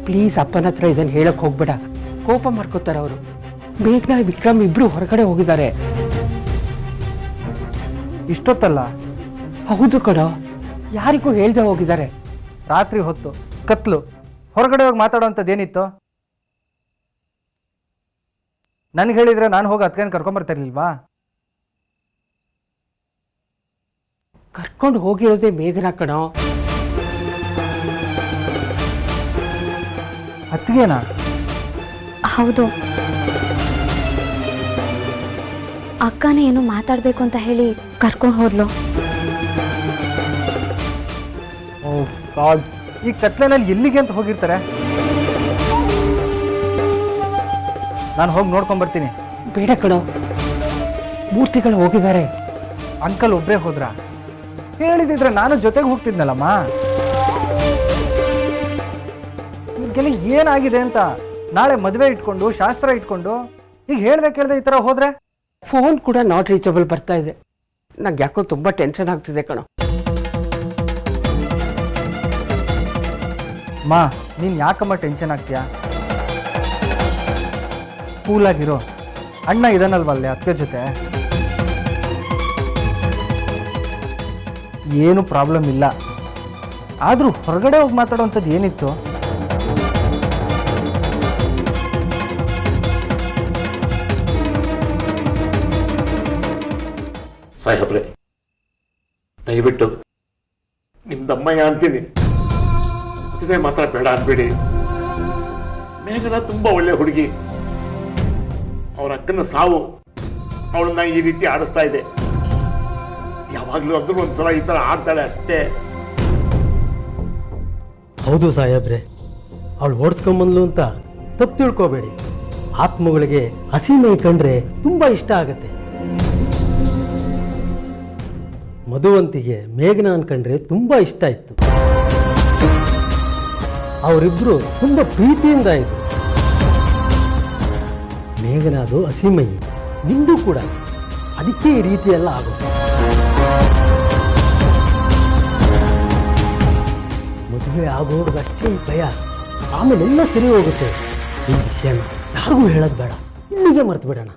Please ಅಪ್ಪನ ಹತ್ರ ಇದನ್ನು ಹೇಳಕ್ ಹೋಗ್ಬೇಡ, ಕೋಪ ಮಾಡ್ಕೋತಾರೆ ಅವರು. ಬೇಗ ವಿಕ್ರಮ್ ಇಬ್ರು ಹೊರಗಡೆ ಹೋಗಿದ್ದಾರೆ. ಇಷ್ಟೊತ್ತಲ್ಲ? ಹೌದು ಕಣೋ, ಯಾರಿಗೂ ಹೇಳ್ದೆ ಹೋಗಿದ್ದಾರೆ. ರಾತ್ರಿ ಹೊತ್ತು ಕತ್ಲು, ಹೊರಗಡೆ ಹೋಗಿ ಮಾತಾಡೋವಂಥದ್ದು ಏನಿತ್ತು? ನನಗೆ ಹೇಳಿದ್ರೆ ನಾನು ಹೋಗಿ ಅತ್ಕೇನು ಕರ್ಕೊಂಬರ್ತಿರ್ಲಿಲ್ವಾ? ಕರ್ಕೊಂಡು ಹೋಗಿರೋದೇ ಮೇಘನಾ ಕಣೋ. ಅತ್ತಿಗೆನಾ? ಹೌದು, ಅಕ್ಕನೇ ಏನೋ ಮಾತಾಡಬೇಕು ಅಂತ ಹೇಳಿ ಕರ್ಕೊಂಡು ಹೋದ್ಲು. ಓ ಗಾಡ್, ಈ ಕತ್ಲೆನಲ್ಲಿ ಎಲ್ಲಿಗೆ ಅಂತ ಹೋಗಿರ್ತಾರೆ? ನಾನು ಹೋಗಿ ನೋಡ್ಕೊಂಬರ್ತೀನಿ. ಬೇಡ ಕಣೋ, ಮೂರ್ತಿಗಳು ಹೋಗಿದ್ದಾರೆ. ಅಂಕಲ್ ಒಬ್ಬರೇ ಹೋದ್ರ? ಹೇಳಿದಿದ್ರೆ ನಾನು ಜೊತೆಗೆ ಹೋಗ್ತಿದ್ನಲ್ಲಮ್ಮ. ನಿಮ್ಗೆಲ್ಲ ಏನಾಗಿದೆ ಅಂತ ನಾಳೆ ಮದುವೆ ಇಟ್ಕೊಂಡು ಶಾಸ್ತ್ರ ಇಟ್ಕೊಂಡು ಈಗ ಹೇಳ್ದೆ ಕೇಳ್ದೆ ಈ ಥರ ಹೋದ್ರೆ? ಫೋನ್ ಕೂಡ ನಾಟ್ ರೀಚಬಲ್ ಬರ್ತಾ ಇದೆ. ನಂಗೆ ಯಾಕೋ ತುಂಬ ಟೆನ್ಷನ್ ಆಗ್ತಿದೆ ಕಣೋ. ಮಾ, ನೀನು ಯಾಕಮ್ಮ ಟೆನ್ಷನ್ ಆಗ್ತೀಯಾ? ಕೂಲಾಗಿರೋ, ಅಣ್ಣ ಇದನ್ನಲ್ವಲ್ಲೇ ಅತ್ತೆ ಜೊತೆ, ಏನು ಪ್ರಾಬ್ಲಮ್ ಇಲ್ಲ. ಆದರೂ ಹೊರಗಡೆ ಹೋಗಿ ಮಾತಾಡೋವಂಥದ್ದು ಏನಿತ್ತು? ಸಾಹೇಬ್ರೆ, ದಯವಿಟ್ಟು ನಿಮ್ದಮ್ಮಯ್ಯ ಅಂತೀನಿ, ಅದೇ ಮಾತ್ರ ಬೇಡ ಅನ್ಬೇಡಿ. ಮೇಘನ ತುಂಬಾ ಒಳ್ಳೆ ಹುಡುಗಿ. ಅವ್ರ ಅಕ್ಕನ ಸಾವು ಅವಳನ್ನ ಈ ರೀತಿ ಆಡಿಸ್ತಾ ಇದೆ. ಯಾವಾಗ್ಲೂ ಅಂದ್ರೂ ಒಂದ್ಸಲ ಈ ತರ ಆಡ್ತಾಳೆ ಅಷ್ಟೇ. ಹೌದು ಸಾಹೇಬ್ರೆ, ಅವಳು ಓಡಿಸ್ಕೊಂಬಂದ್ಲು ಅಂತ ತಪ್ಪು ತಿಳ್ಕೋಬೇಡಿ. ಆತ್ಮಗಳಿಗೆ ಹಸಿಮೈ ಕಂಡ್ರೆ ತುಂಬಾ ಇಷ್ಟ ಆಗತ್ತೆ. ಮಧುವಂತಿಗೆ ಮೇಘನ ಅನ್ಕಂಡ್ರೆ ತುಂಬಾ ಇಷ್ಟ ಇತ್ತು. ಅವರಿಬ್ರು ತುಂಬಾ ಪ್ರೀತಿಯಿಂದ ಇದ್ರು. ಮೇಘನಾದು ಹಸಿಮೈ, ನಿಂದು ಕೂಡ. ಅದಕ್ಕೆ ಈ ರೀತಿ ಎಲ್ಲ ಆಗುತ್ತೆ. ಮದುವೆ ಆಗೋರ್ಗಷ್ಟೇ ಭಯ, ಆಮೇಲೆ ಎಲ್ಲ ಸರಿ ಹೋಗುತ್ತೆ. ಈ ವಿಷಯನ ಯಾರಿಗೂ ಹೇಳೋದು ಬೇಡ, ಇಲ್ಲಿಗೆ ಮರ್ತು ಬಿಡೋಣ.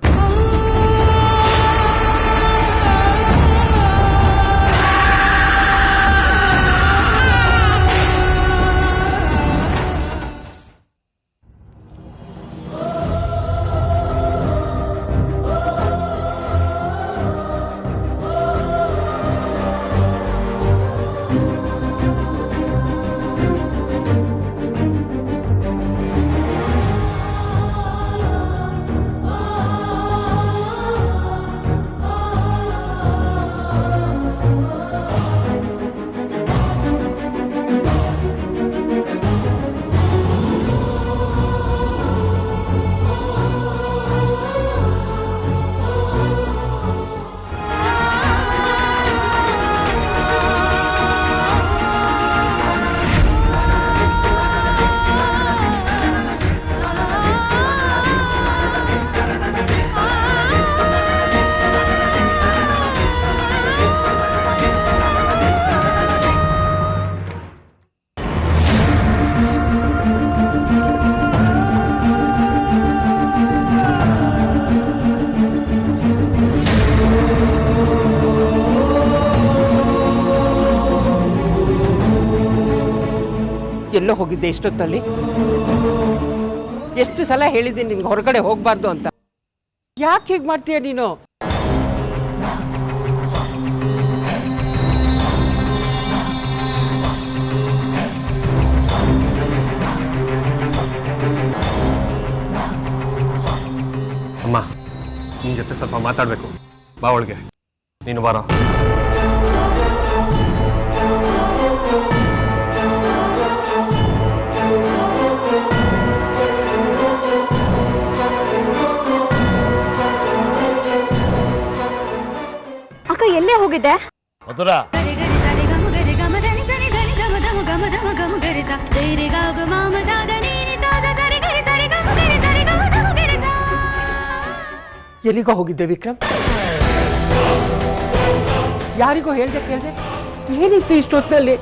ಎಲ್ಲೋ ಹೋಗಿದ್ದೆ ಇಷ್ಟೊತ್ತಲ್ಲಿ? ಎಷ್ಟು ಸಲ ಹೇಳಿದ್ದೀನಿ ನಿನ್ಗೆ ಹೊರಗಡೆ ಹೋಗ್ಬಾರ್ದು ಅಂತ. ಯಾಕೆ ಹೀಗೆ ಮಾಡ್ತೀಯ ನೀನು? ಅಮ್ಮ, ನಿನ್ನ ಜೊತೆ ಸ್ವಲ್ಪ ಮಾತಾಡಬೇಕು. ಬಾ ಒಳಗೆ. ನೀನು ಬಾರೋ. ಅಕ್ಕ ಎಲ್ಲೇ ಹೋಗಿದ್ದೆ? ಮಧುರಾ, ಎಲ್ಲಿಗೋ ಹೋಗಿದ್ದೆ ವಿಕ್ರಮ್? ಯಾರಿಗೋ ಹೇಳ್ದೆ ಕೇಳ್ದೆ? ಏನಿತ್ತು ಇಷ್ಟೊತ್ತಿನಲ್ಲಿ?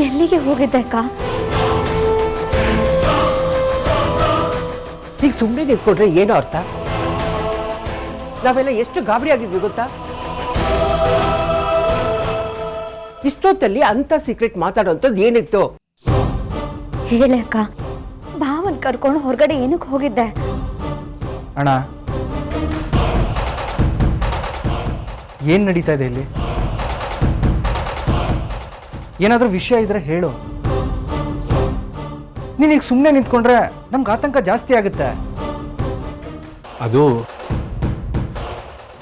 ಎಲ್ಲಿಗೆ ಹೋಗಿದ್ದೆ ಅಕ್ಕ? ಈಗ ಸುಮ್ಮನೆ ನಿಂತ್ಕೊಂಡ್ರೆ ಏನೋ ಅರ್ಥ? ನಾವೆಲ್ಲ ಎಷ್ಟು ಗಾಬರಿ ಆಗಿದ್ವಿ ಗೊತ್ತಾ? ಇಷ್ಟೊತ್ತಲ್ಲಿ ಅಂತ ಸೀಕ್ರೆಟ್ ಮಾತಾಡೋಂಥದ್ದು ಏನಿತ್ತು? ಹೇಳಿ ಅಕ್ಕ, ಭಾವನ್ ಕರ್ಕೊಂಡು ಹೊರಗಡೆ ಏನಕ್ಕೆ ಹೋಗಿದ್ದೆ? ಅಣ್ಣ, ಏನು ನಡೀತಾ ಇದೆ ಇಲ್ಲಿ? ಏನಾದರೂ ವಿಷಯ ಇದ್ರೆ ಹೇಳು. ನೀನೀಗ ಸುಮ್ಮನೆ ನಿಂತ್ಕೊಂಡ್ರೆ ನಮ್ಗೆ ಆತಂಕ ಜಾಸ್ತಿ ಆಗುತ್ತೆ. ಅದು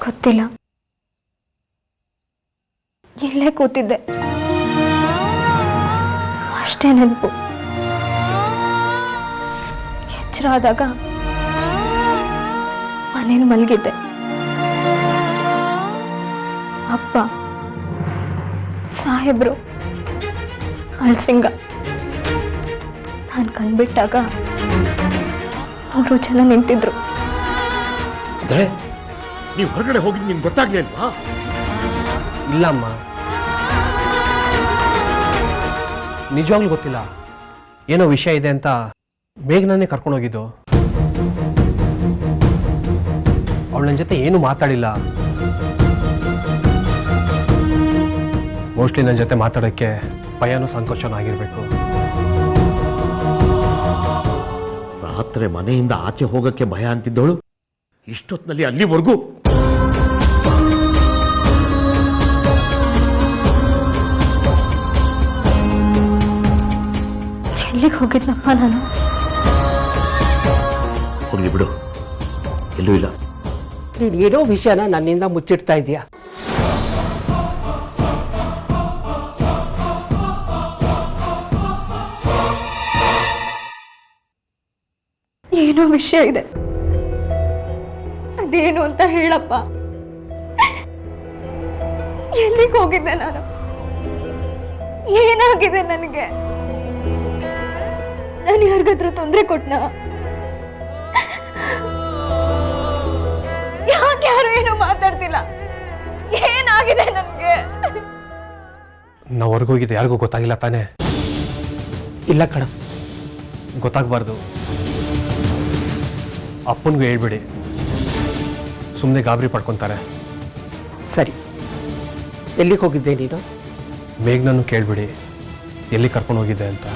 ಗೊತ್ತಿಲ್ಲ, ಇಲ್ಲೇ ಕೂತಿದ್ದೆ ಅಷ್ಟೇ ನೆನಪು. ಎಚ್ಚರ ಆದಾಗ ಮನೇಲಿ ಮಲಗಿದ್ದೆ. ಅಪ್ಪ, ಸಾಹೇಬ್ರು, ಅಳ್ಸಿಂಗ ನಾನು ಕಂಡ್ಬಿಟ್ಟಾಗ 3 ಜನ ನಿಂತಿದ್ರು. ಅಂದ್ರೆ ನೀವು ಹೊರಗಡೆ ಹೋಗಿ ನಿಮ್ಗೆ ಗೊತ್ತಾಗ್ಲಿಲ್ವಾ? ಇಲ್ಲಮ್ಮ, ನಿಜವಾಗ್ಲೂ ಗೊತ್ತಿಲ್ಲ. ಏನೋ ವಿಷಯ ಇದೆ ಅಂತ ಬೇಗನೇ ಕರ್ಕೊಂಡೋಗಿದ್ದು. ಅವಳು ನನ್ನ ಜೊತೆ ಏನು ಮಾತಾಡಿಲ್ಲ. ಮೋಸ್ಟ್ಲಿ ನನ್ನ ಜೊತೆ ಮಾತಾಡೋಕ್ಕೆ ಭಯನೂ ಸಂಕೋಚನೂ ಆಗಿರಬೇಕು. ರಾತ್ರಿ ಮನೆಯಿಂದ ಆಚೆ ಹೋಗಕ್ಕೆ ಭಯ ಅಂತಿದ್ದವಳು ಇಷ್ಟೊತ್ತಿನಲ್ಲಿ ಅಲ್ಲಿವರೆಗೂ. ಎಲ್ಲಿಗೆ ಹೋಗಿದ್ನಪ್ಪ ನಾನು? ಹೋಗ್ಲಿ ಬಿಡು, ಎಲ್ಲೂ ಇಲ್ಲ. ನೀನು ಏನೋ ವಿಷಯನ ನನ್ನಿಂದ ಮುಚ್ಚಿಡ್ತಾ ಇದೀಯಾ. ಏನೋ ವಿಷಯ ಇದೆ, ಅದೇನು ಅಂತ ಹೇಳಪ್ಪ. ಎಲ್ಲಿಗೆ ಹೋಗಿದ್ದೆ ನಾನು? ಏನಾಗಿದೆ ನನಗೆ? ನಾನು ಯಾರಿಗಾದ್ರೂ ತೊಂದರೆ ಕೊಟ್ನ? ಯಾಕೆ ಯಾರು ಏನೋ ಮಾತಾಡ್ತಿಲ್ಲ? ಏನಾಗಿದೆ ನನಗೆ? ನಾವು ಹೊರಗೋಗಿದ್ದು ಯಾರಿಗೂ ಗೊತ್ತಾಗಿಲ್ಲ ತಾನೇ? ಇಲ್ಲ ಕಣ, ಗೊತ್ತಾಗಬಾರ್ದು. ಅಪ್ಪನಿಗೂ ಹೇಳ್ಬಿಡಿ, ಸುಮ್ಮನೆ ಗಾಬರಿ ಪಡ್ಕೊತಾರೆ. ಸರಿ, ಎಲ್ಲಿಗೆ ಹೋಗಿದ್ದೆ ನೀನು? ಮೇಘನನ್ನು ಕೇಳ್ಬಿಡಿ ಎಲ್ಲಿ ಕರ್ಕೊಂಡು ಹೋಗಿದ್ದೆ ಅಂತ.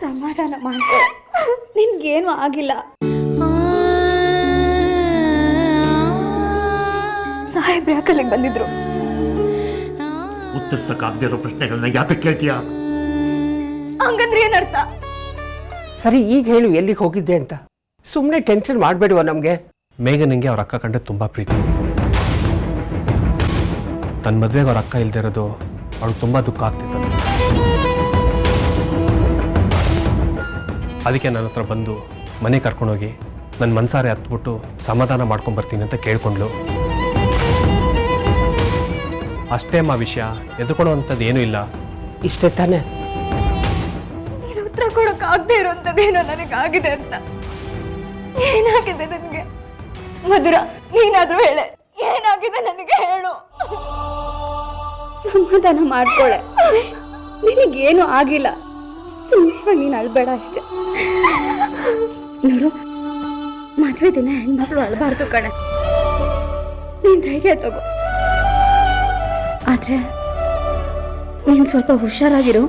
ಸಮಾಧಾನ ಮಾಡ್ಕೊ, ನಿನ್ಗೇನು ಆಗಿಲ್ಲ. ಸಾಹೇಬ್ರು ಯಾಕಲ್ಲಿಗೆ ಬಂದಿದ್ರು? ಉತ್ತರಿಸಕ್ಕಾಗದೇ ಇರೋ ಪ್ರಶ್ನೆಗಳನ್ನ ಯಾಕೆ ಕೇಳ್ತೀಯಾ? ಹಂಗಂದ್ರೆ ಏನರ್ಥ? ಸರಿ, ಈಗ ಹೇಳು ಎಲ್ಲಿಗೆ ಹೋಗಿದ್ದೆ ಅಂತ. ಸುಮ್ಮನೆ ಟೆನ್ಷನ್ ಮಾಡಬೇಡುವ ನಮಗೆ. ಮೇಘನಿಗೆ ಅವ್ರ ಅಕ್ಕ ಕಂಡ್ರೆ ತುಂಬ ಪ್ರೀತಿ. ತನ್ನ ಮದುವೆಗೆ ಅವ್ರ ಅಕ್ಕ ಇಲ್ದೇ ಇರೋದು ಅವಳು ತುಂಬ ದುಃಖ ಆಗ್ತಿತ್ತು. ಅದಕ್ಕೆ ನನ್ನ ಹತ್ರ ಬಂದು ಮನೆ ಕರ್ಕೊಂಡೋಗಿ ನನ್ನ ಮನಸಾರೆ ಹತ್ಬಿಟ್ಟು ಸಮಾಧಾನ ಮಾಡ್ಕೊಂಬರ್ತೀನಿ ಅಂತ ಕೇಳ್ಕೊಂಡ್ಲು. ಅಷ್ಟೇ ಮಾ ವಿಷಯ, ಎದುಕೊಳ್ಳುವಂಥದ್ದು ಏನೂ ಇಲ್ಲ. ಇಷ್ಟೇ ತಾನೇ? ನೀನು ಉತ್ತರ ಕೊಡೋಕ್ಕಾಗದೇ ಇರೋಂಥದ್ದೇನೋ ನನಗಾಗಿದೆ ಅಂತ. ಏನಾಗಿದೆ ನನಗೆ? ಮಧುರ, ನೀನಾದ್ರೂ ಹೇಳೆ, ಏನಾಗಿದೆ ನನಗೆ ಹೇಳು. ಸಮಾಧಾನ ಮಾಡ್ಕೊಳೆ, ನಿನಗೇನು ಆಗಿಲ್ಲ. ಸುಮ್ಮನೆ ನೀನು ಅಳ್ಬೇಡ ಅಷ್ಟೆ. ನೋಡು, ಮದುವೆ ದಿನ ಹೆಣ್ಮಕ್ಳು ಅಳಬಾರ್ದು ಕಣೆ. ನೀನ್ ಧೈರ್ಯ ತಗೋ, ಆದ್ರೆ ನೀನ್ ಸ್ವಲ್ಪ ಹುಷಾರಾಗಿರು.